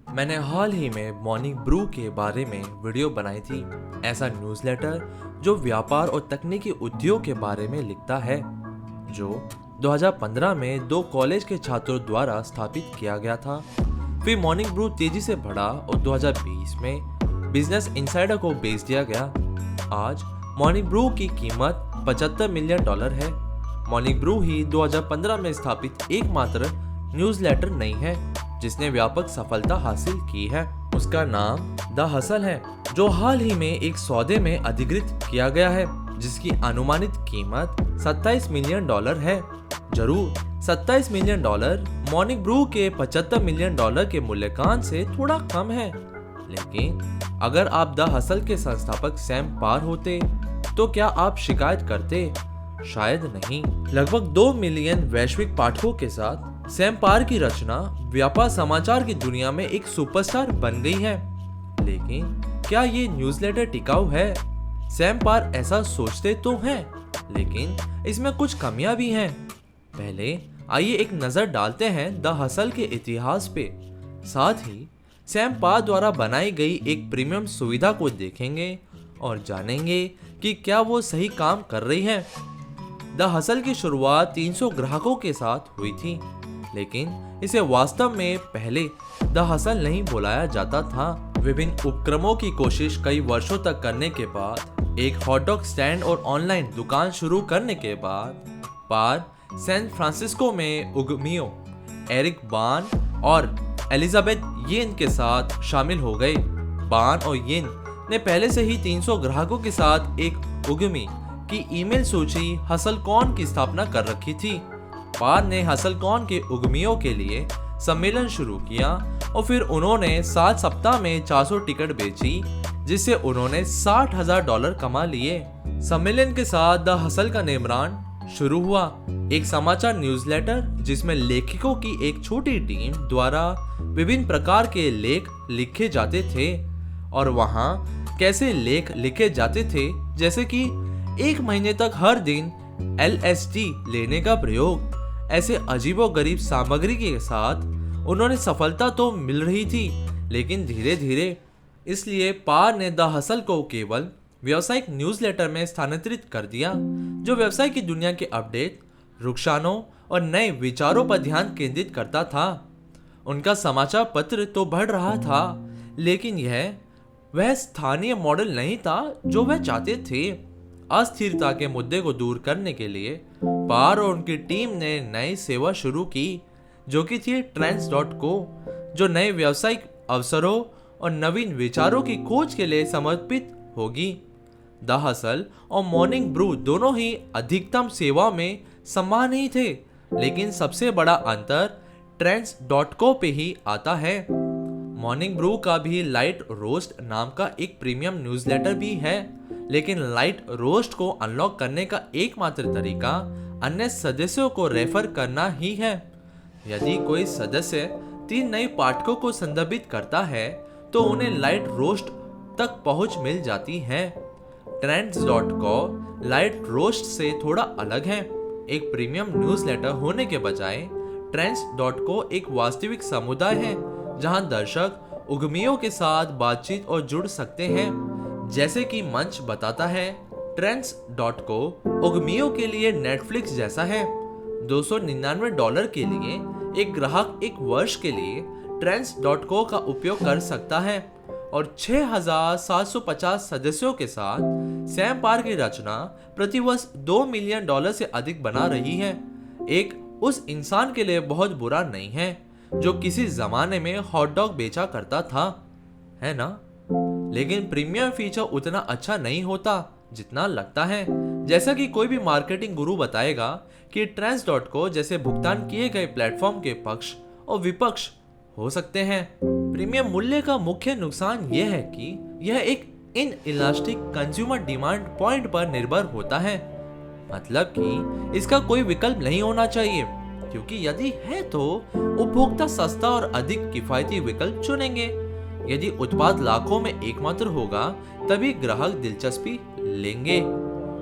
मैंने हाल ही में morning Bru के बारे में वीडियो बनाई थी। ऐसा न्यूज़लेटर जो व्यापार और तकनीकी उद्योग के बारे में लिखता है, जो 2015 में 2 कॉलेज के छात्रों द्वारा स्थापित किया गया था। फिर मॉर्निंग ब्रू तेजी से बढ़ा और 2020 में बिजनेस इनसाइडर को बेच दिया गया। आज मॉर्निंग ब्रू की कीमत $75 मिलियन है। मॉर्निंग ब्रू ही 2015 में स्थापित एकमात्र न्यूज़लेटर नहीं है जिसने व्यापक सफलता हासिल की है। उसका नाम द हसल है, जो हाल ही में एक सौदे में अधिकृत किया गया है जिसकी अनुमानित कीमत $27 मिलियन है। जरूर $27 मिलियन मॉर्निंग ब्रू के $75 मिलियन के मूल्यांकन से थोड़ा कम है, लेकिन अगर आप द हसल के संस्थापक सैम पार होते तो क्या आप शिकायत करते? शायद नहीं। लगभग 2 मिलियन वैश्विक पाठकों के साथ सैम पार की रचना व्यापार समाचार की दुनिया में एक सुपरस्टार बन गई है। लेकिन क्या ये न्यूज़लेटर टिकाऊ है? सैम पार ऐसा सोचते तो हैं, लेकिन इसमें कुछ कमियां भी हैं। पहले आइए एक नजर डालते हैं द हसल के इतिहास पे। साथ ही सैम पार द्वारा बनाई गई एक प्रीमियम सुविधा को देखेंगे और जानेंगे कि क्या वो सही काम कर रही है। द हसल की शुरुआत 300 ग्राहकों के साथ हुई थी, लेकिन इसे वास्तव में पहले द हसल नहीं बुलाया जाता था। विभिन्न उपक्रमों की कोशिश कई वर्षों तक करने के बाद, एक हॉटडॉग स्टैंड और ऑनलाइन दुकान शुरू करने के बाद, पार सैन फ्रांसिस्को में उद्यमियों एरिक बान और एलिजाबेथ येन के साथ शामिल हो गए। बान और येन ने पहले से ही 300 ग्राहकों के साथ एक उद्यमी की ईमेल सूची हसलकॉन की स्थापना कर रखी थी। पार ने हसलकॉन के उद्यमियों के लिए सम्मेलन शुरू किया और फिर उन्होंने 7 सप्ताह में 400 टिकट बेची, जिससे उन्होंने $60,000 कमा लिए। सम्मेलन के साथ द हसल का निर्माण शुरू हुआ, एक समाचार न्यूज़लेटर जिसमें लेखकों की एक छोटी टीम द्वारा विभिन्न प्रकार के लेख लिखे जाते थे। और वहाँ कैसे लेख लिखे जाते थे, जैसे कि 1 महीने तक हर दिन LSD लेने का प्रयोग। ऐसे अजीबोगरीब सामग्री के साथ उन्होंने सफलता तो मिल रही थी, लेकिन धीरे धीरे। इसलिए पार ने द हसल को केवल व्यावसायिक न्यूज़लेटर में स्थानांतरित कर दिया, जो व्यवसाय की दुनिया के अपडेट, रुझानों और नए विचारों पर ध्यान केंद्रित करता था। उनका समाचार पत्र तो बढ़ रहा था, लेकिन यह वह स्थानीय मॉडल नहीं था जो वह चाहते थे। अस्थिरता के मुद्दे को दूर करने के लिए पार और उनकी टीम ने नई सेवा शुरू की, जो कि थी Trends.co, जो नए व्यावसायिक अवसरों और नवीन विचारों की खोज के लिए समर्पित होगी। द हसल और मॉर्निंग ब्रू दोनों ही अधिकतम सेवा में समान ही थे, लेकिन सबसे बड़ा अंतर Trends.co पे ही आता है। मॉर्निंग ब्रू का भी लाइट रोस्ट नाम का एक प्रीमियम न्यूज़लेटर भी है, लेकिन लाइट रोस्ट को अनलॉक करने का एकमात्र तरीका अन्य सदस्यों को रेफर करना ही है। यदि कोई सदस्य 3 नए पाठकों को संदर्भित करता है तो उन्हें लाइट रोस्ट तक पहुंच मिल जाती है। Trends.co लाइट रोस्ट से थोड़ा अलग है। एक प्रीमियम न्यूज़लेटर होने के बजाय Trends.co एक वास्तविक समुदाय है, जहां दर्शक उद्यमियों के साथ बातचीत और जुड़ सकते हैं। जैसे कि मंच बताता है, Trends.co उद्यमियों के लिए नेटफ्लिक्स जैसा है। $299 के लिए एक ग्राहक 1 वर्ष के लिए Trends.co का उपयोग कर सकता है, और 6,750 सदस्यों के साथ सैम पार की रचना प्रतिवर्ष $2 मिलियन से अधिक बना रही है। एक उस इंसान के लिए बहुत बुरा नहीं है जो किसी जमाने में हॉटडॉग बेचा करता था, है ना? लेकिन प्रीमियम फीचर उतना अच्छा नहीं होता जितना लगता है। जैसा कि कोई भी मार्केटिंग गुरु बताएगा कि Trends.co जैसे भुगतान किए गए प्लेटफॉर्म के पक्ष और विपक्ष हो सकते हैं। प्रीमियम मूल्य का मुख्य नुकसान यह है कि यह एक इनइलास्टिक कंज्यूमर डिमांड पॉइंट पर निर्भर होता है। मतलब कि इसका कोई विकल्प नहीं होना चाहिए, क्योंकि यदि है तो उपभोक्ता सस्ता और अधिक किफायती विकल्प चुनेंगे। यदि उत्पाद लाखों में एकमात्र होगा, तभी ग्राहक दिलचस्पी लेंगे।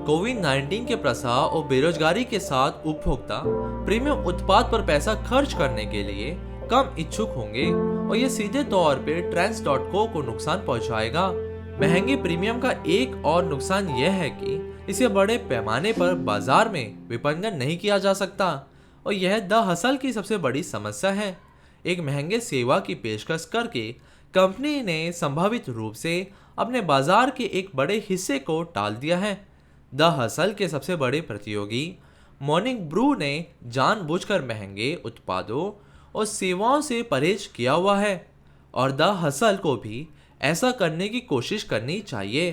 कोविड-19 के प्रसार और बेरोजगारी के साथ उपभोक्ता प्रीमियम उत्पाद पर पैसा खर्च करने के लिए कम इच्छुक होंगे और ये सीधे तौर पे ट्रेंड्स.को को नुकसान पहुंचाएगा। महंगे प्रीमियम का एक और नुकसान यह है कि इसे बड़े पैमाने पर बाजार में विपणन नहीं किया जा सकता और यह द हसल की सबसे बड़ी समस्या है। एक महंगे सेवा की पेशकश करके कंपनी ने संभावित रूप से अपने बाजार के एक बड़े हिस्से को टाल दिया है। द हसल के सबसे बड़े प्रतियोगी मॉर्निंग ब्रू ने जानबूझकर महंगे उत्पादों और सेवाओं से परहेज किया हुआ है और द हसल को भी ऐसा करने की कोशिश करनी चाहिए।